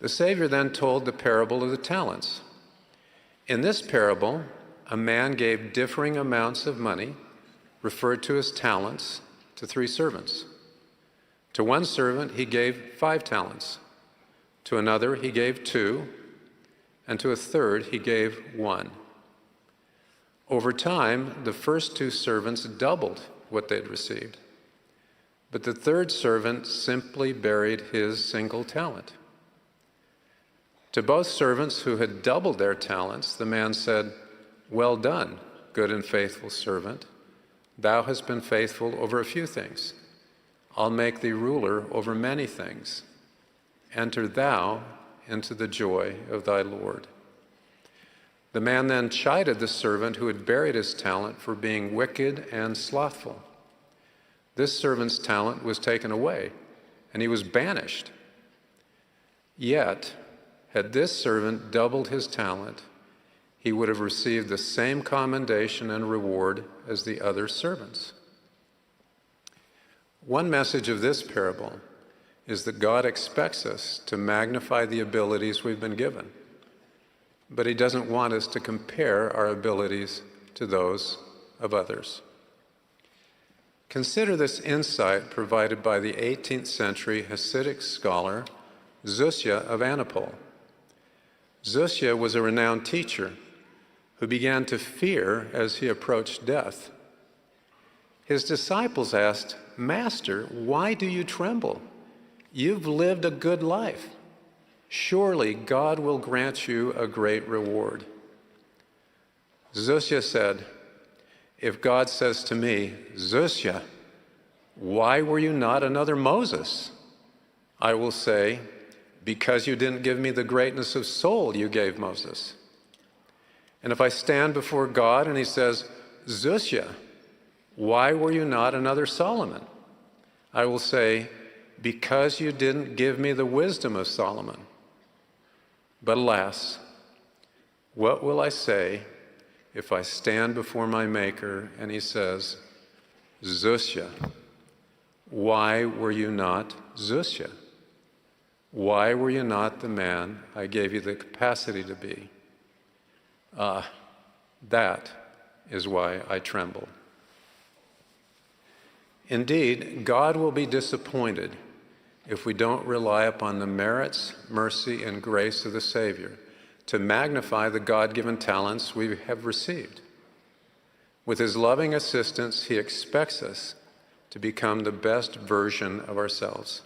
The Savior then told the parable of the talents. In this parable, a man gave differing amounts of money, referred to as talents, to 3 servants. To one servant he gave 5 talents, to another he gave 2, and to a third he gave 1. Over time, the first 2 servants doubled what they'd received, but the third servant simply buried his single talent. To both servants who had doubled their talents, the man said, "Well done, good and faithful servant. Thou hast been faithful over a few things. I'll make thee ruler over many things. Enter thou into the joy of thy Lord." The man then chided the servant who had buried his talent for being wicked and slothful. This servant's talent was taken away, and he was banished. Yet, had this servant doubled his talent, he would have received the same commendation and reward as the other servants. One message of this parable is that God expects us to magnify the abilities we've been given, but he doesn't want us to compare our abilities to those of others. Consider this insight provided by the 18th century Hasidic scholar Zusya of Anipol. Zusya was a renowned teacher who began to fear as he approached death. His disciples asked, "Master, why do you tremble? You've lived a good life. Surely God will grant you a great reward." Zusya said, "If God says to me, 'Zusya, why were you not another Moses?' I will say, 'Because you didn't give me the greatness of soul you gave Moses.' And if I stand before God and he says, 'Zusya, why were you not another Solomon?' I will say, 'Because you didn't give me the wisdom of Solomon.' But alas, what will I say if I stand before my Maker and he says, 'Zusya, why were you not Zusya? Why were you not the man I gave you the capacity to be?' That is why I tremble." Indeed, God will be disappointed if we don't rely upon the merits, mercy, and grace of the Savior to magnify the God-given talents we have received. With his loving assistance, he expects us to become the best version of ourselves.